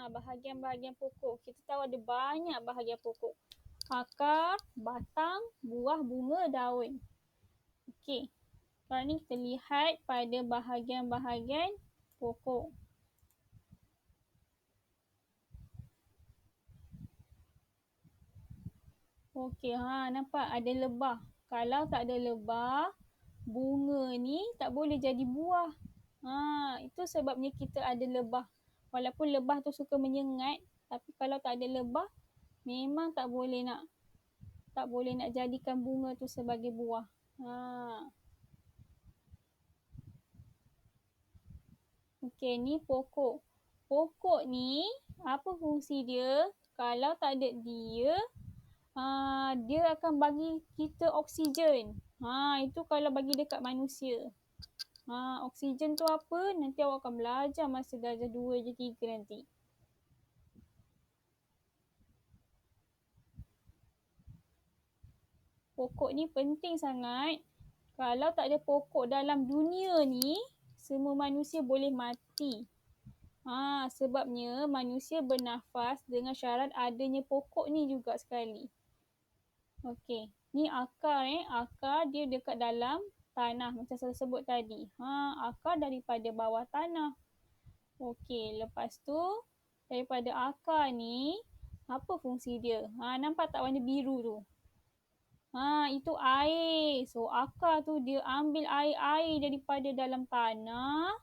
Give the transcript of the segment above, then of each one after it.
Bahagian-bahagian pokok. Kita tahu ada banyak bahagian pokok. Akar, batang, buah, bunga, daun. Okey. Sekarang ni kita lihat pada bahagian-bahagian pokok. Okey, nampak ada lebah. Kalau tak ada lebah, bunga ni tak boleh jadi buah. Itu sebabnya kita ada lebah. Walaupun lebah tu suka menyengat, tapi kalau tak ada lebah, memang tak boleh nak jadikan bunga tu sebagai buah. Okey, ni pokok. Pokok ni apa fungsi dia? Kalau tak ada dia, dia akan bagi kita oksigen. Itu kalau bagi dekat manusia. Oksigen tu apa? Nanti awak akan belajar masa darjah 2 je 3 nanti. Pokok ni penting sangat. Kalau tak ada pokok dalam dunia ni, semua manusia boleh mati. Sebabnya manusia bernafas dengan syarat adanya pokok ni juga sekali. Okey, ni akar Akar dia dekat dalam tanah macam saya sebut tadi. Akar daripada bawah tanah. Okey, lepas tu daripada akar ni, apa fungsi dia? Nampak tak warna biru tu? Itu air. So, akar tu dia ambil air daripada dalam tanah.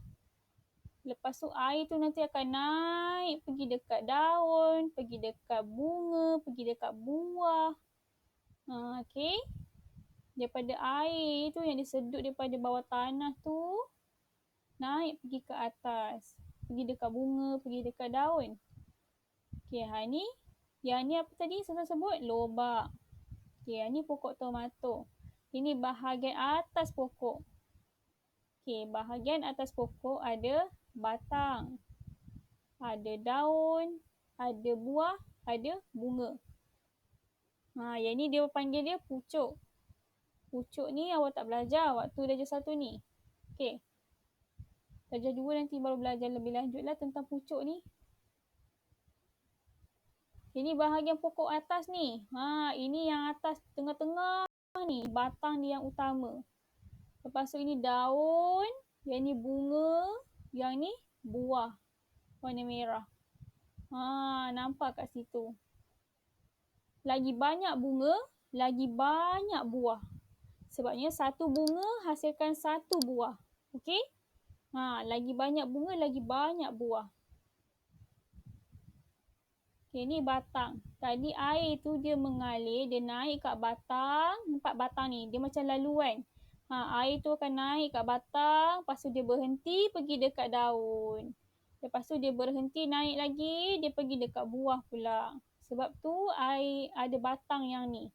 Lepas tu air tu nanti akan naik pergi dekat daun, pergi dekat bunga, pergi dekat buah. Okey. Daripada air tu yang disedut daripada bawah tanah tu, naik pergi ke atas. Pergi dekat bunga, pergi dekat daun. Okey, ni. Yang ni apa tadi saya sebut? Lobak. Okey, yang ni pokok tomato. Ini bahagian atas pokok. Okey, bahagian atas pokok ada batang, ada daun, ada buah, ada bunga. Yang ni dia panggil dia pucuk. Pucuk ni awak tak belajar waktu darjah 1 ni. Okey. Darjah 2 nanti baru belajar lebih lanjut lah tentang pucuk ni. Ini bahagian pokok atas ni. Ini yang atas tengah-tengah ni, batang dia yang utama. Lepas tu ini daun, yang ni bunga, yang ni buah warna merah. Nampak kat situ. Lagi banyak bunga, lagi banyak buah. Sebabnya satu bunga hasilkan satu buah. Okey? Lagi banyak bunga, lagi banyak buah. Okey, ni batang. Tadi air tu dia mengalir, dia naik kat batang. Nampak batang ni, dia macam laluan. Air tu akan naik kat batang, lepas tu dia berhenti pergi dekat daun. Lepas tu dia berhenti naik lagi, dia pergi dekat buah pula. Sebab tu air ada batang yang ni.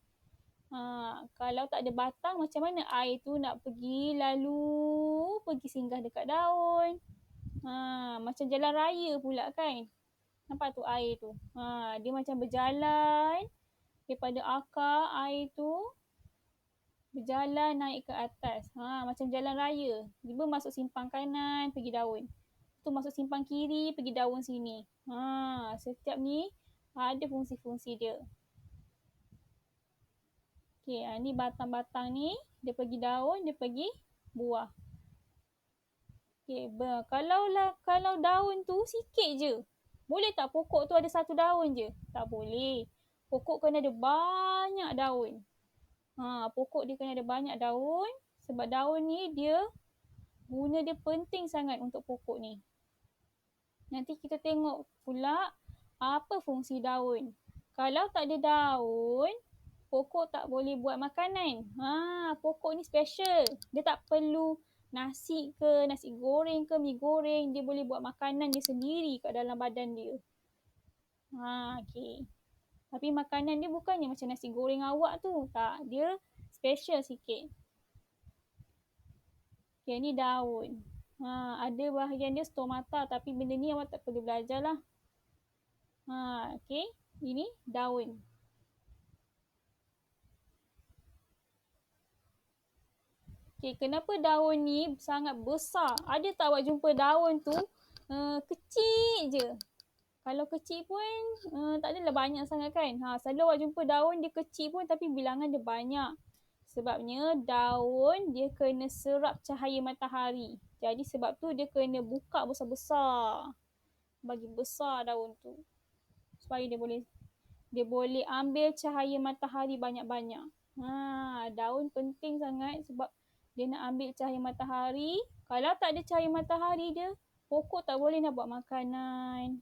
Kalau tak ada batang, macam mana air tu nak pergi lalu, pergi singgah dekat daun. Macam jalan raya pula kan. Nampak tu air tu. Dia macam berjalan daripada akar air tu, berjalan naik ke atas. Macam jalan raya. Tiba masuk simpang kanan, pergi daun. Tu masuk simpang kiri, pergi daun sini. Setiap ni ada fungsi-fungsi dia. Okey, ni batang-batang ni, dia pergi daun, dia pergi buah. Okey, kalau daun tu sikit je, boleh tak pokok tu ada satu daun je? Tak boleh. Pokok kena ada banyak daun. Pokok dia kena ada banyak daun, sebab daun ni guna dia penting sangat untuk pokok ni. Nanti kita tengok pula apa fungsi daun. Kalau tak ada daun, pokok tak boleh buat makanan. Pokok ni special. Dia tak perlu nasi ke, nasi goreng ke, mi goreng. Dia boleh buat makanan dia sendiri kat dalam badan dia. Okey. Tapi makanan dia bukannya macam nasi goreng awak tu. Tak, dia special sikit. Okey, ni daun. Ada bahagian dia stomata, tapi benda ni awak tak perlu belajar lah. Okey, ini daun. Okey, kenapa daun ni sangat besar? Ada tak awak jumpa daun tu kecil je? Kalau kecil pun tak adalah banyak sangat kan. Selalu awak jumpa daun dia kecil pun tapi bilangan dia banyak. Sebabnya daun dia kena serap cahaya matahari. Jadi sebab tu dia kena buka besar-besar. Bagi besar daun tu. Supaya dia boleh ambil cahaya matahari banyak-banyak. Daun penting sangat sebab dia nak ambil cahaya matahari. Kalau tak ada cahaya matahari dia, pokok tak boleh nak buat makanan.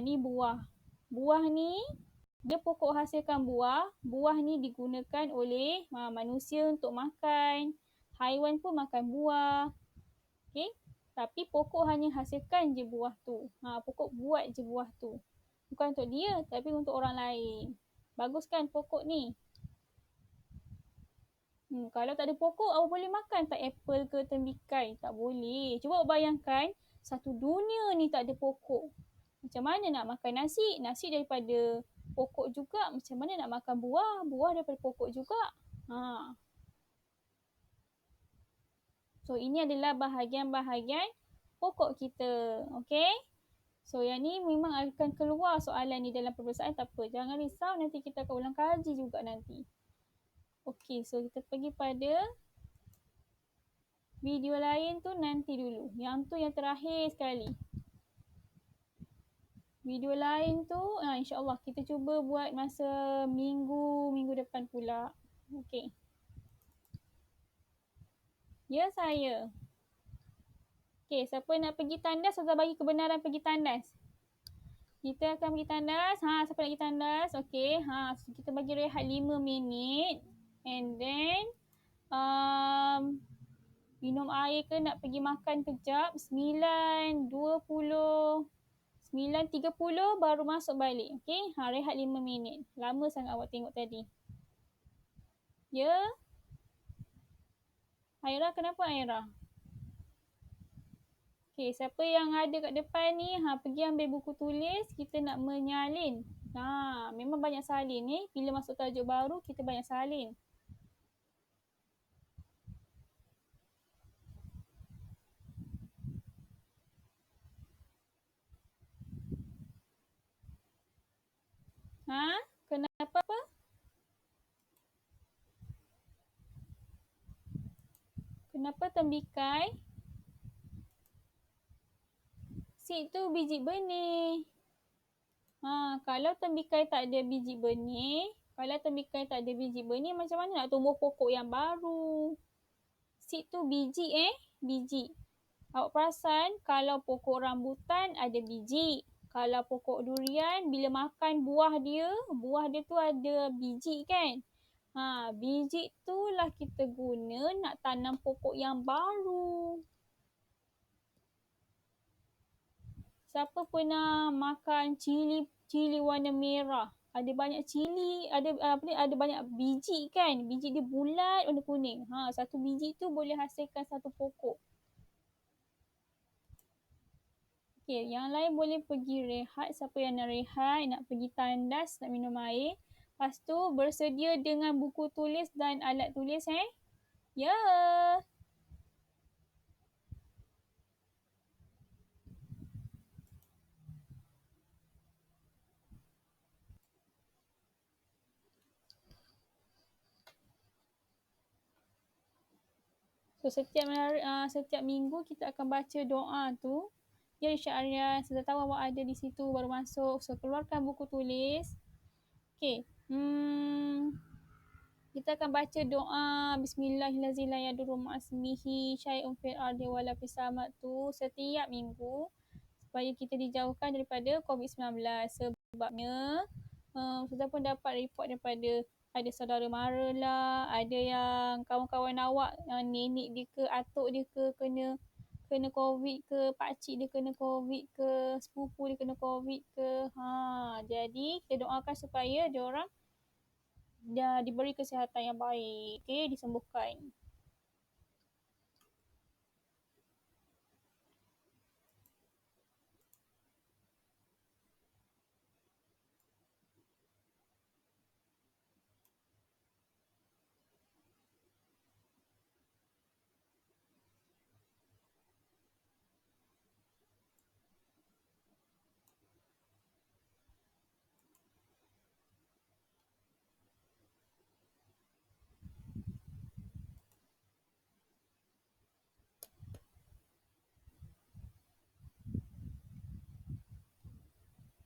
Ni buah. Buah ni, dia pokok hasilkan buah. Buah ni digunakan oleh manusia untuk makan. Haiwan pun makan buah. Okay? Tapi pokok hanya hasilkan je buah tu. Pokok buat je buah tu. Bukan untuk dia, tapi untuk orang lain. Bagus kan pokok ni? Kalau tak ada pokok, awak boleh makan tak apple ke tembikai? Tak boleh. Cuba awak bayangkan, satu dunia ni tak ada pokok. Macam mana nak makan nasi? Nasi daripada pokok juga. Macam mana nak makan buah? Buah daripada pokok juga. So, ini adalah bahagian-bahagian pokok kita. Okay? So, yang ni memang akan keluar soalan ni dalam peperiksaan. Tak apa. Jangan risau. Nanti kita akan ulang kaji juga nanti. Okay, so kita pergi pada video lain tu nanti dulu. Yang tu yang terakhir sekali. Video lain tu insyaAllah kita cuba buat masa minggu depan pula. Okay. Ya saya. Okay, siapa nak pergi tandas atau bagi kebenaran pergi tandas? Kita akan pergi tandas. Siapa nak pergi tandas? Okay. So kita bagi rehat 5 minit. And then minum air ke nak pergi makan kejap. 9.20 9.30 baru masuk balik. Okay. Rehat 5 minit. Lama sangat awak tengok tadi. Ya. Aira, kenapa Aira? Okay, siapa yang ada kat depan ni, pergi ambil buku tulis. Kita nak menyalin. Memang banyak salin ni. Bila masuk tajuk baru, kita banyak salin. Kenapa apa? Kenapa tembikai? Seed tu biji benih. Kalau tembikai tak ada biji benih, macam mana nak tumbuh pokok yang baru? Seed tu biji biji. Awak perasan kalau pokok rambutan ada biji. Kalau pokok durian bila makan buah dia tu ada biji kan? Biji tu lah kita guna nak tanam pokok yang baru. Siapa pernah makan cili warna merah? Ada banyak cili, ada banyak biji kan? Biji dia bulat warna kuning. Satu biji tu boleh hasilkan satu pokok. Okay, yang lain boleh pergi rehat. Siapa yang nak rehat, nak pergi tandas, nak minum air. Lepas tu bersedia dengan buku tulis dan alat tulis Ya. So setiap minggu kita akan baca doa tu. Ya Syahrian, sudah tahu awak ada di situ baru masuk. So keluarkan buku tulis. Okay. Kita akan baca doa Bismillahirrahmanirrahim syai'un fil ardi wala fis sama' tu setiap minggu supaya kita dijauhkan daripada COVID-19. Sebabnya sudah pun dapat report daripada ada saudara mara lah, ada yang kawan-kawan awak, nenek dia ke, atuk dia ke kena COVID ke, pakcik dia kena COVID ke, sepupu dia kena COVID ke. Jadi kita doakan supaya diorang diberi kesihatan yang baik, disembuhkan.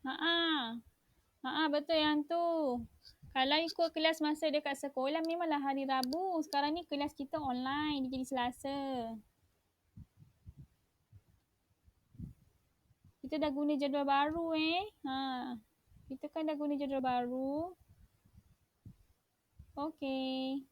Ha. Betul yang tu. Kalau ikut kelas masa dekat sekolah memanglah hari Rabu. Sekarang ni kelas kita online, dia jadi Selasa. Kita dah guna jadual baru Kita kan dah guna jadual baru. Okey.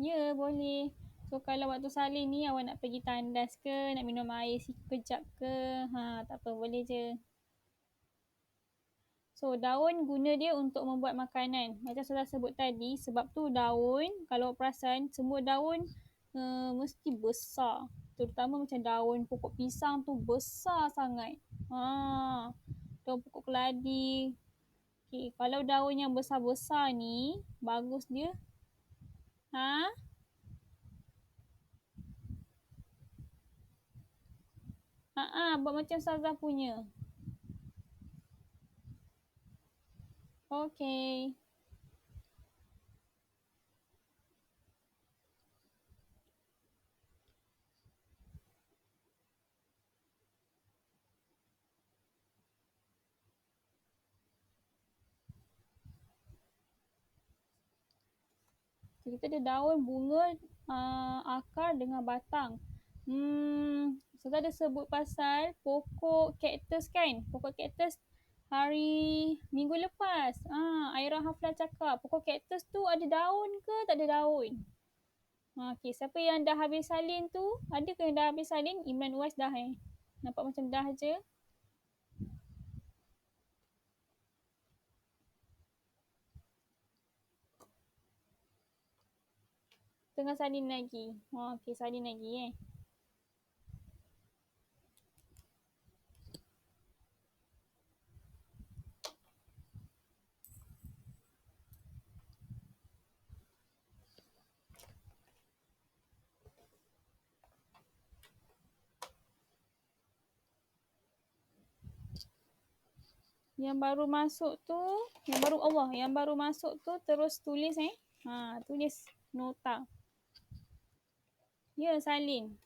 Ya, boleh. So kalau waktu salin ni awak nak pergi tandas ke, nak minum air sekejap ke, tak apa, boleh je. So daun guna dia untuk membuat makanan. Macam saya sebut tadi, sebab tu daun, kalau perasan semua daun mesti besar. Terutama macam daun pokok pisang tu besar sangat. Daun pokok keladi. Okay, kalau daun yang besar-besar ni, bagus dia. Buat macam Sazah punya. Okey. Kita ada daun, bunga, akar dengan batang. Saya ada sebut pasal pokok kaktus kan. Pokok kaktus hari minggu lepas. Aira Haflah cakap pokok kaktus tu ada daun ke tak ada daun? Okay, siapa yang dah habis salin tu? Ada ke yang dah habis salin? Imran Uwais dah Nampak macam dah je. Tengah salin lagi. Okay, salin lagi Yang baru masuk tu, yang baru masuk tu terus tulis tulis nota. Ya, salin.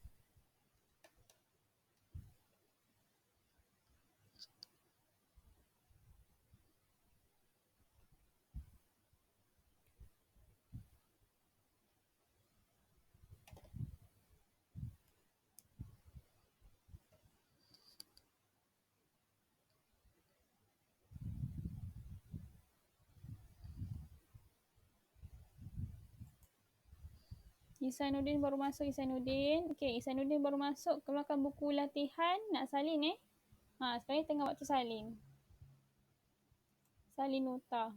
Ihsanuddin baru masuk. Ihsanuddin baru masuk. Keluarkan buku latihan. Nak salin sekarang tengah waktu salin. Salin nota.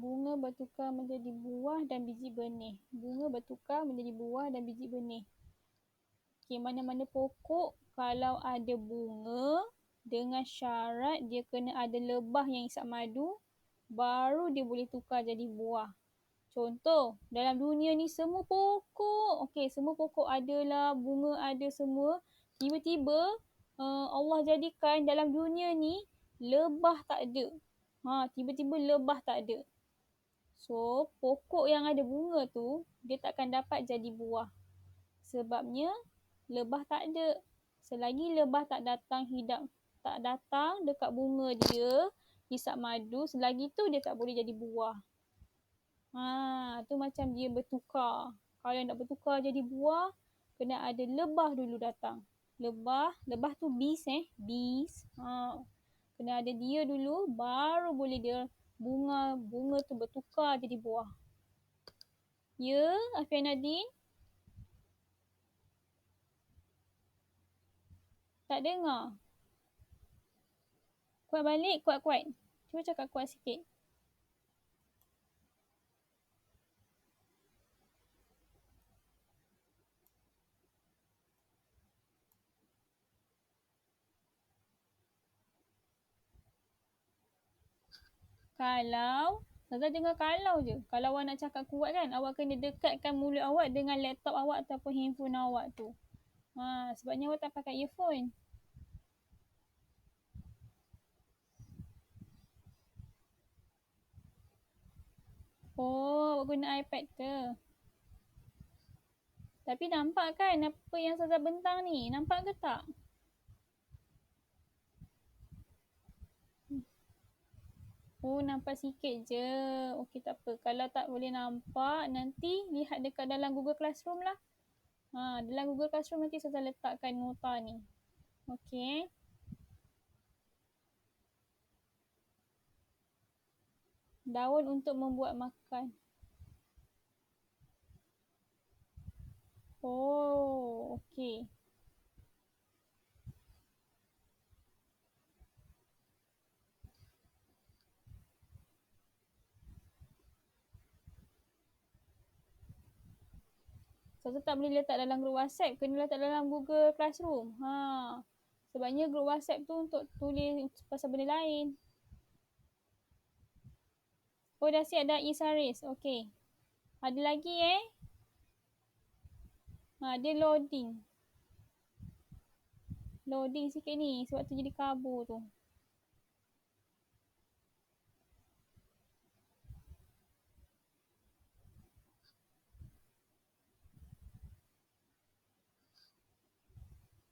Bunga bertukar menjadi buah dan biji benih. Bunga bertukar menjadi buah dan biji benih. Okay, mana-mana pokok kalau ada bunga dengan syarat dia kena ada lebah yang isap madu, baru dia boleh tukar jadi buah. Contoh, dalam dunia ni semua pokok, semua pokok adalah, bunga ada semua. Tiba-tiba Allah jadikan dalam dunia ni lebah tak ada. Tiba-tiba lebah tak ada. So, pokok yang ada bunga tu, dia takkan dapat jadi buah. Sebabnya, lebah tak ada. Selagi lebah tak datang dekat bunga dia, hisap madu, selagi tu dia tak boleh jadi buah. Tu macam dia bertukar. Kalau nak bertukar jadi buah, kena ada lebah dulu datang. Lebah tu bees. Bees. Kena ada dia dulu, baru boleh dia bunga tu bertukar jadi buah. Ya, Afia Nadine? Tak dengar. Kuat balik, kuat-kuat. Cuba cakap kuat sikit. Kalau, Ustazah dengar kalau je. Kalau awak nak cakap kuat kan, awak kena dekatkan mulut awak dengan laptop awak ataupun handphone awak tu. Sebabnya awak tak pakai earphone. Oh, awak guna iPad ke? Tapi nampak kan apa yang Ustazah bentang ni? Nampak ke tak? Oh, nampak sikit je. Okey, tak apa. Kalau tak boleh nampak, nanti lihat dekat dalam Google Classroom lah. Dalam Google Classroom nanti Ustazah letakkan nota ni. Okey. Daun untuk membuat makan. Oh, okey. Ustazah tak boleh letak dalam grup WhatsApp, kena letak dalam Google Classroom. Sebabnya grup WhatsApp tu untuk tulis pasal benda lain. Oh, dah siap dah Isaris. Okey. Ada lagi dia loading. Loading sikit ni sebab tu jadi kabur tu.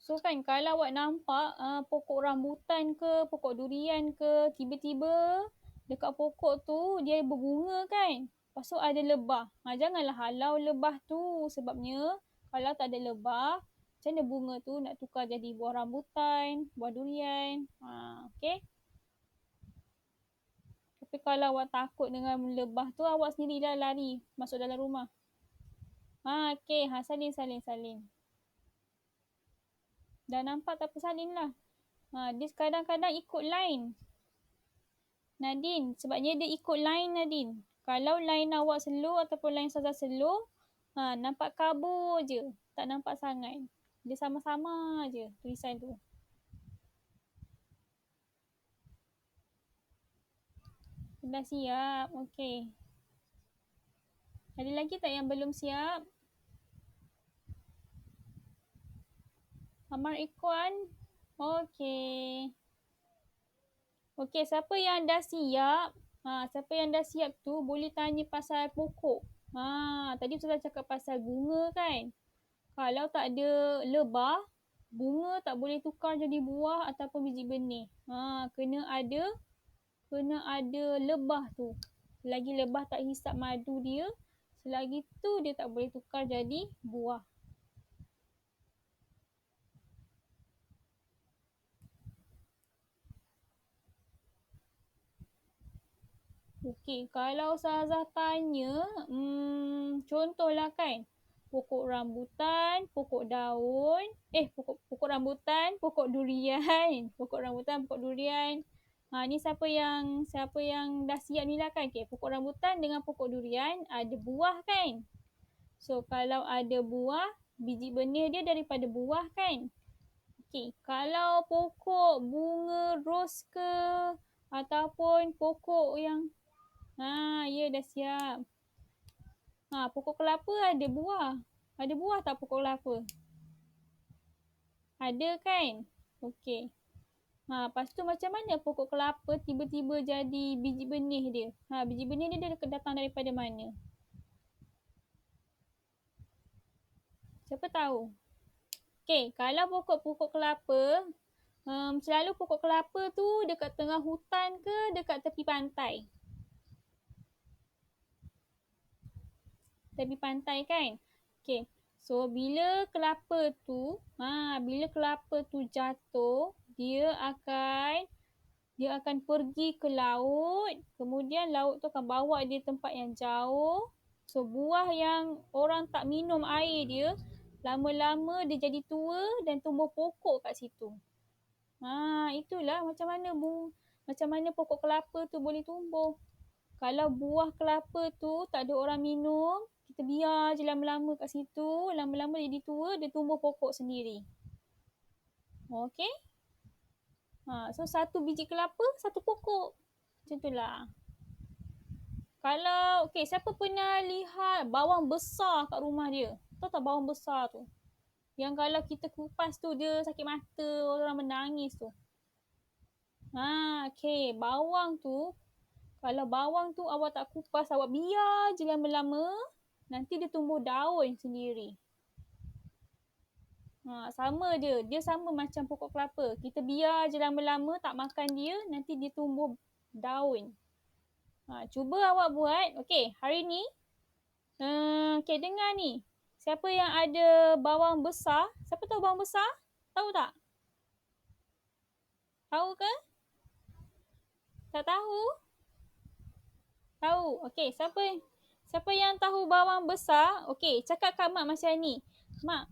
So kan kalau awak nampak pokok rambutan ke, pokok durian ke, tiba-tiba dekat pokok tu dia berbunga kan. Lepas tu ada lebah. Janganlah halau lebah tu sebabnya kalau tak ada lebah, macam mana bunga tu nak tukar jadi buah rambutan, buah durian. Okay. Tapi kalau awak takut dengan lebah tu, awak sendiri dah lari masuk dalam rumah. Okay. Salin. Dah nampak tak apa salin lah. Dia kadang-kadang ikut line. Nadine, sebabnya dia ikut line Nadine. Kalau line awak slow ataupun line Ustazah slow, nampak kabur je. Tak nampak sangat. Dia sama-sama je tulisan tu. Dah siap? Okey. Ada lagi tak yang belum siap? Amar Ikhwan? Okey. Okey, siapa yang dah siap? Siapa yang dah siap tu boleh tanya pasal pokok. Tadi Ustazah cakap pasal bunga kan? Kalau tak ada lebah, bunga tak boleh tukar jadi buah ataupun biji benih. Kena ada lebah tu. Selagi lebah tak hisap madu dia, selagi tu dia tak boleh tukar jadi buah. Okey, kalau Ustazah tanya, contohlah kan, pokok rambutan, pokok daun, pokok rambutan, pokok durian, pokok rambutan, pokok durian. Ni siapa yang dah siap ni lah kan? Okay, pokok rambutan dengan pokok durian ada buah kan? So kalau ada buah, biji benih dia daripada buah kan? Okay, kalau pokok bunga ros ke ataupun pokok yang ya dah siap. Pokok kelapa ada buah. Ada buah tak pokok kelapa? Ada kan? Okey. Lepas tu macam mana pokok kelapa tiba-tiba jadi biji benih dia? Biji benih dia datang daripada mana? Siapa tahu? Okey, kalau pokok kelapa, selalu pokok kelapa tu dekat tengah hutan ke dekat tepi pantai? Tepi pantai kan? Okey. So bila kelapa tu jatuh, dia Dia akan pergi ke laut, kemudian laut tu akan bawa dia tempat yang jauh. So buah yang orang tak minum air dia, lama-lama dia jadi tua dan tumbuh pokok kat situ. Itulah macam mana pokok kelapa tu boleh tumbuh. Kalau buah kelapa tu tak ada orang minum, kita biar je lama-lama kat situ, lama-lama jadi tua, dia tumbuh pokok sendiri. Okey? So satu biji kelapa, satu pokok. Macam itulah. Kalau, siapa pernah lihat bawang besar kat rumah dia? Tahu tak bawang besar tu? Yang kalau kita kupas tu, dia sakit mata, orang menangis tu. Bawang tu, kalau bawang tu awak tak kupas, awak biar je lama-lama, nanti dia tumbuh daun sendiri. Sama je. Dia sama macam pokok kelapa. Kita biar je lama-lama, tak makan dia, nanti dia tumbuh daun. Cuba awak buat. Okey, hari ni. Dengar ni. Siapa yang ada bawang besar? Siapa tahu bawang besar? Tahu tak? Tahu ke? Tak tahu? Tahu. Okey, siapa yang tahu bawang besar? Okey, cakap kat Mak macam ni. Mak,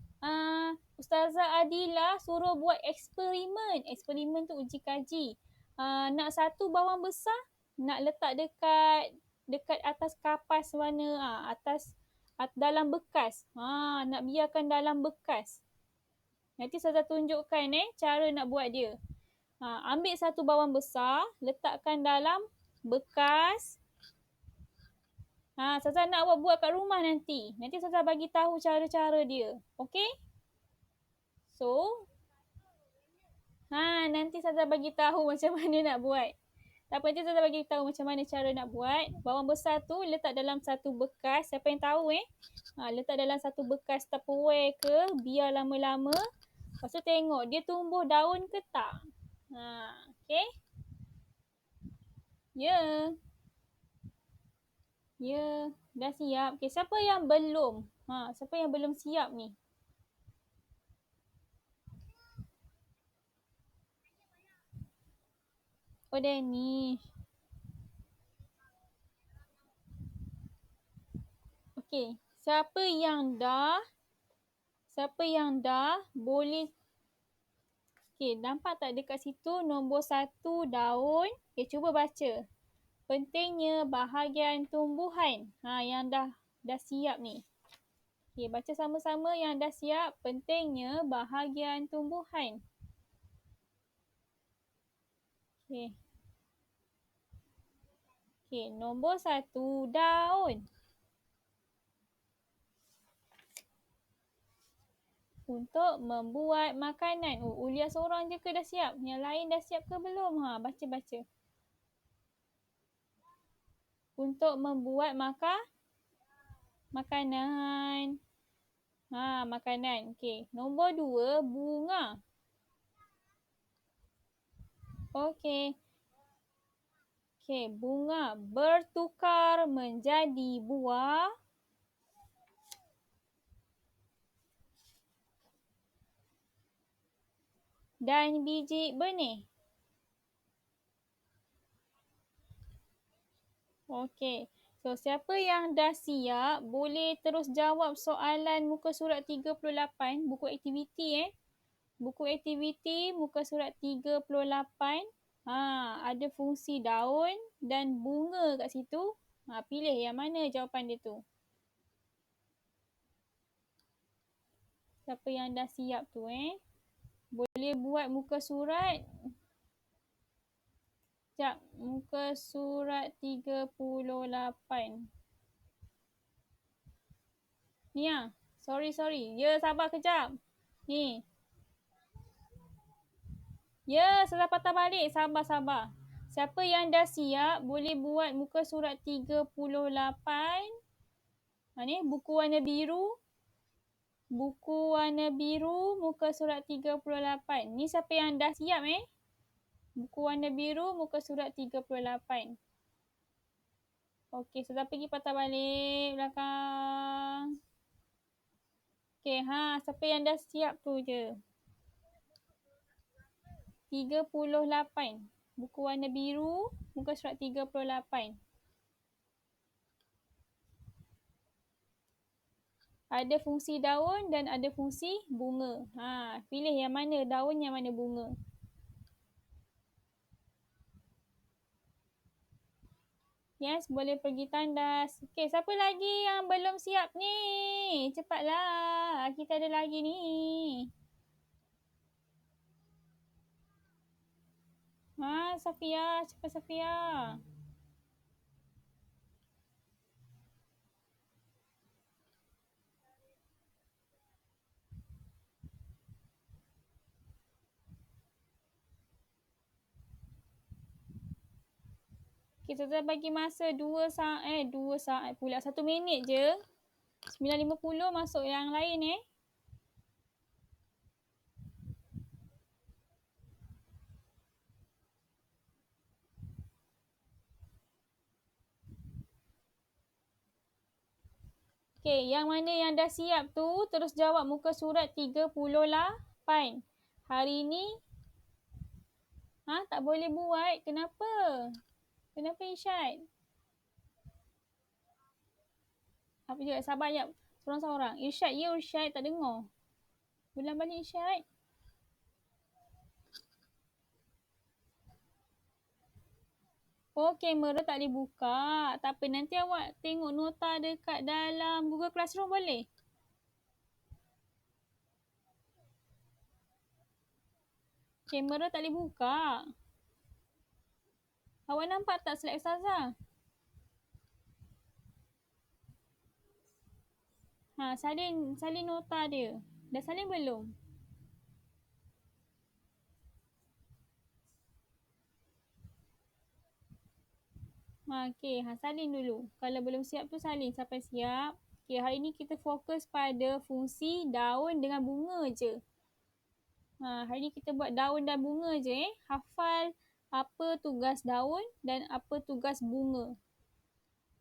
Ustazah Adila suruh buat eksperimen. Eksperimen tu uji kaji. Nak satu bawang besar, nak letak dekat atas kapas warna dalam bekas. Nak biarkan dalam bekas. Nanti Ustazah tunjukkan cara nak buat dia. Ambil satu bawang besar, letakkan dalam bekas. Ustazah nak awak buat kat rumah nanti. Nanti Ustazah bagi tahu cara-cara dia. Okey? So, nanti Ustazah bagi tahu macam mana nak buat. Tak apa, nanti Ustazah bagi tahu macam mana cara nak buat. Bawang besar tu letak dalam satu bekas. Siapa yang tahu letak dalam satu bekas Tupperware ke, biar lama-lama. Lepas tu tengok dia tumbuh daun ke tak. Okey? Ya. Ya, dah siap. Okey, siapa yang belum? Siapa yang belum siap ni? Oh, Danish. Okey, siapa yang dah boleh. Okey, nampak tak dekat situ nombor 1 daun? Okey, cuba baca. Pentingnya bahagian tumbuhan. Yang dah siap ni. Okey, baca sama-sama yang dah siap. Pentingnya bahagian tumbuhan. Okey. Okey, nombor 1 daun. Untuk membuat makanan. Ulia seorang je ke dah siap? Yang lain dah siap ke belum? Baca-baca. Untuk membuat makanan. Makanan. Okey. Nombor 2, bunga. Okey. Okey, bunga bertukar menjadi buah. Dan biji benih. Okey. So, siapa yang dah siap, boleh terus jawab soalan muka surat 38, buku aktiviti Buku aktiviti muka surat 38. Ada fungsi daun dan bunga kat situ. Pilih yang mana jawapan dia tu. Siapa yang dah siap tu boleh buat muka surat. Sekejap, muka surat 38. Ni Sorry. Ya, sabar kejap. Ni. Ya, salah patah balik. Sabar. Siapa yang dah siap, boleh buat muka surat 38. Ni, buku warna biru. Buku warna biru, muka surat 38. Ni siapa yang dah siap Buku warna biru, muka surat 38. Okey, sudah pergi patah balik belakang. Okey, siapa yang dah siap tu je. 38. Buku warna biru, muka surat 38. Ada fungsi daun dan ada fungsi bunga. Pilih yang mana daun, yang mana bunga. Yes, boleh pergi tandas. Okey, siapa lagi yang belum siap ni? Cepatlah, kita ada lagi ni. Safia, cepat Safia. Kita dah bagi masa 2 saat pula. 1 minit je. 9.50 masuk yang lain Okey, yang mana yang dah siap tu terus jawab muka surat 38. Hari ni tak boleh buat. Kenapa? Kenapa Irsyad? Apa je? Sabar jap. Seorang-seorang. Irsyad, ya Irsyad, tak dengar. Ulang balik Irsyad. Oh, kamera tak boleh buka. Tak apa, nanti awak tengok nota dekat dalam Google Classroom boleh? Kamera tak boleh buka. Awak nampak tak slide Ustazah? Salin nota dia. Dah salin belum? Okey, salin dulu. Kalau belum siap tu salin sampai siap. Okey, hari ni kita fokus pada fungsi daun dengan bunga je. Hari ni kita buat daun dan bunga je Hafal apa tugas daun dan apa tugas bunga.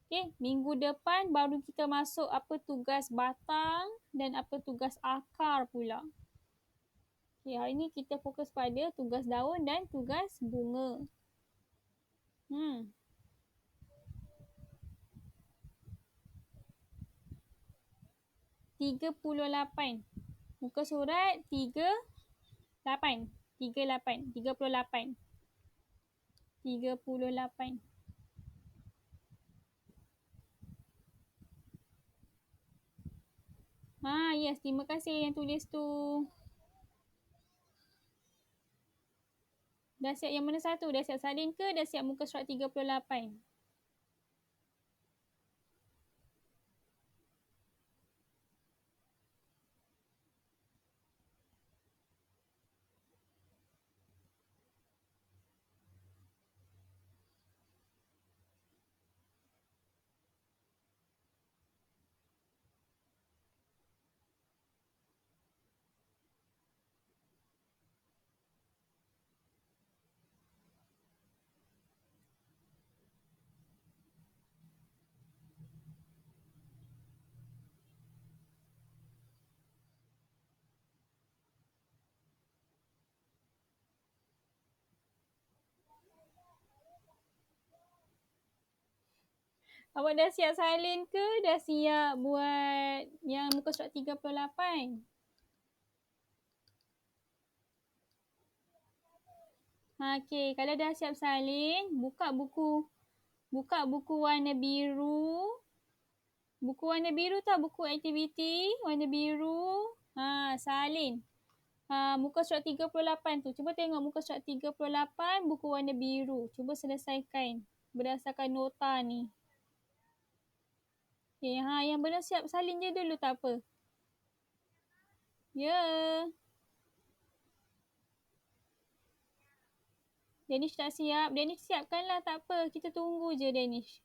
Okey, minggu depan baru kita masuk apa tugas batang dan apa tugas akar pula. Okey, hari ni kita fokus pada tugas daun dan tugas bunga. 38. Muka surat 38. 38. Yes, terima kasih yang tulis tu. Dah siap yang mana satu? Dah siap salin ke? Dah siap muka surat 38? Awak dah siap salin ke? Dah siap buat yang muka surat 38? Okey, kalau dah siap salin, buka buku warna biru. Buku warna biru tau, buku aktiviti warna biru. Salin. Muka surat 38 tu. Cuba tengok muka surat 38, buku warna biru. Cuba selesaikan berdasarkan nota ni. Okay, yang belum siap salin je dulu, tak apa. Ya. Danish tak siap. Danish siapkanlah, tak apa. Kita tunggu je Danish.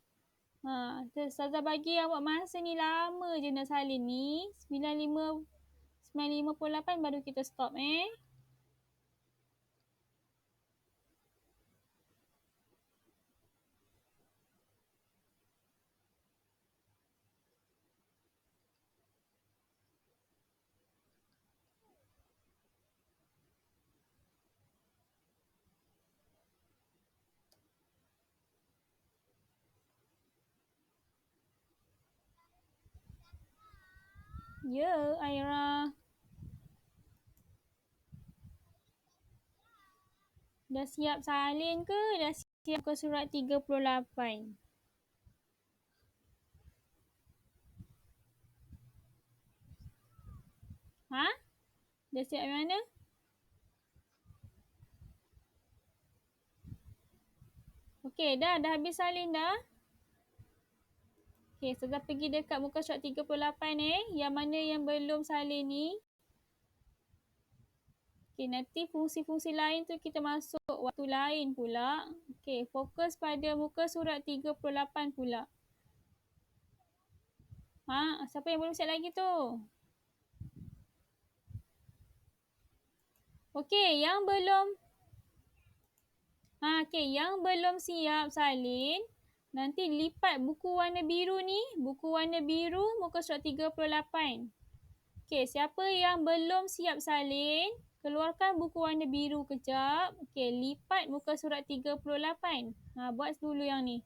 Ustazah bagi awak masa ni lama je nak salin ni. 9.58 baru kita stop Ya, Aira. Dah siap salin ke? Dah siap ke surat 38? Ha? Dah siap yang mana? Okey, dah habis salin dah. Okey, Ustazah pergi dekat muka surat 38 Yang mana yang belum salin ni. Okey, nanti fungsi-fungsi lain tu kita masuk waktu lain pula. Okey, fokus pada muka surat 38 pula. Ha, siapa yang belum siap lagi tu? Okey, yang belum siap salin, nanti lipat buku warna biru ni, buku warna biru muka surat 38. Okey, siapa yang belum siap salin, keluarkan buku warna biru kejap. Okey, lipat muka surat 38. Buat dulu yang ni.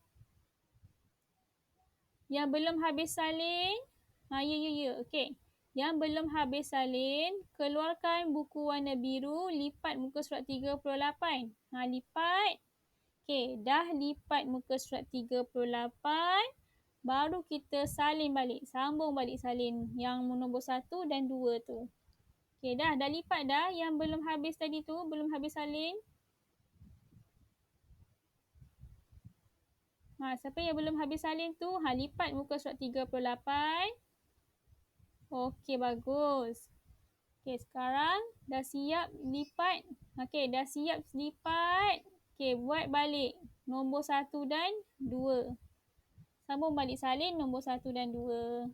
Yang belum habis salin, ya. Okey. Yang belum habis salin, keluarkan buku warna biru, lipat muka surat 38. Lipat. Okey, dah lipat muka surat 38, baru kita salin balik. Sambung balik salin yang nombor 1 dan 2 tu. Okey, dah lipat dah. Yang belum habis tadi tu, belum habis salin. Siapa yang belum habis salin tu, lipat muka surat 38. Okey, bagus. Okey, sekarang dah siap lipat. Okey, dah siap lipat. Okey, buat balik nombor 1 dan 2. Sambung balik salin nombor 1 dan 2.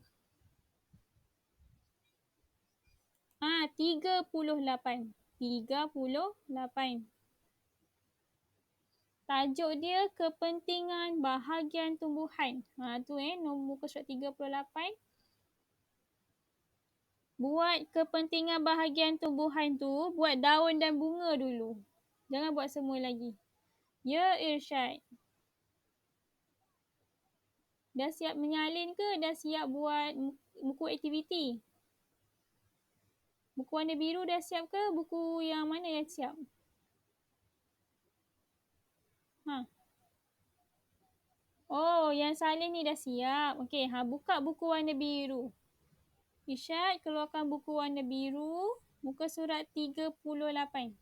38. 38. Tajuk dia kepentingan bahagian tumbuhan. Tu nombor muka surat 38. Buat kepentingan bahagian tumbuhan tu, buat daun dan bunga dulu. Jangan buat semua lagi. Ya, Irsyad. Dah siap menyalin ke? Dah siap buat buku aktiviti? Buku warna biru dah siap ke? Buku yang mana yang siap? Oh, yang salin ni dah siap. Okey, buka buku warna biru. Irsyad, keluarkan buku warna biru. Muka surat 38.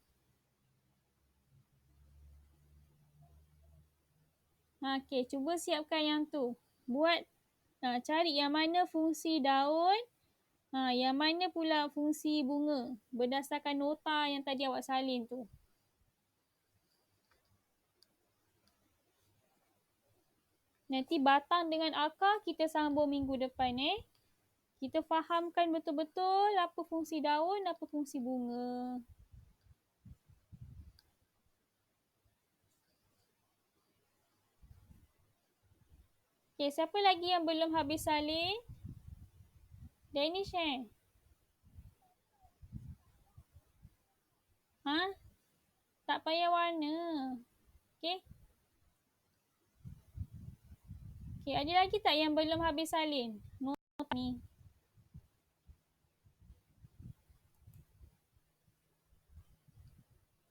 Okey, cuba siapkan yang tu. Buat, cari yang mana fungsi daun, yang mana pula fungsi bunga. Berdasarkan nota yang tadi awak salin tu. Nanti batang dengan akar kita sambung minggu depan Kita fahamkan betul-betul apa fungsi daun, apa fungsi bunga. Okey, siapa lagi yang belum habis salin? Danish Tak payah warna. Okey. Okey, ada lagi tak yang belum habis salin? Nota ni.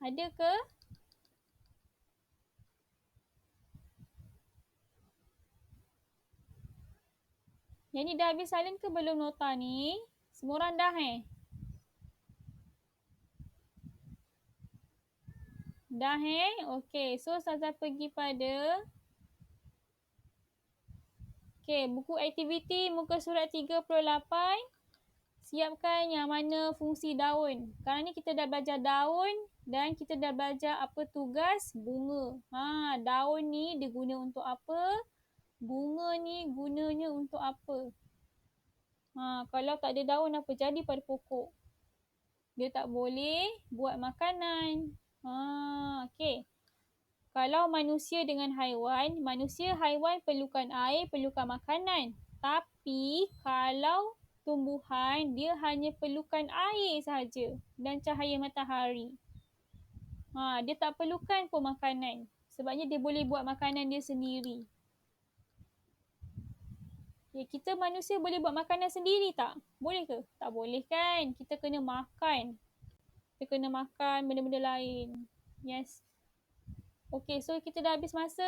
Ada ke? Yang ni dah habis salin ke belum nota ni? Semua orang dah Dah Okey, so Ustazah pergi pada buku aktiviti muka surat 38. Siapkan yang mana fungsi daun. Sekarang ni kita dah belajar daun dan kita dah belajar apa tugas bunga. Daun ni dia guna untuk apa? Bunga ni gunanya untuk apa? Kalau tak ada daun apa jadi pada pokok? Dia tak boleh buat makanan. Okey. Kalau manusia dengan haiwan, haiwan perlukan air, perlukan makanan. Tapi kalau tumbuhan, dia hanya perlukan air sahaja dan cahaya matahari. Dia tak perlukan pun makanan. Sebabnya dia boleh buat makanan dia sendiri. Ya, kita manusia boleh buat makanan sendiri tak? Boleh ke? Tak boleh kan? Kita kena makan. Kita kena makan benda-benda lain. Yes. Okay, so kita dah habis masa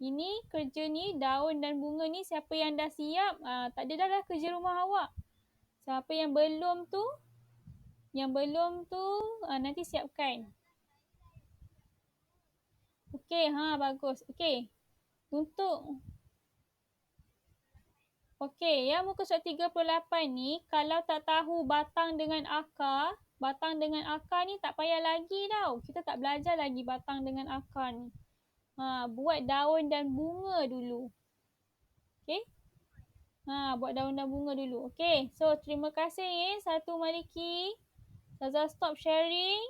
ini kerja ni, daun dan bunga ni, siapa yang dah siap, tak ada dah kerja rumah awak. Siapa yang belum tu, nanti siapkan. Okay, bagus. Okay, untuk okey, yang muka surat 38 ni, kalau tak tahu batang dengan akar ni tak payah lagi tau. Kita tak belajar lagi batang dengan akar ni. Buat daun dan bunga dulu. Okey? Buat daun dan bunga dulu. Okey, so terima kasih Satu Maliki. Ustazah stop sharing.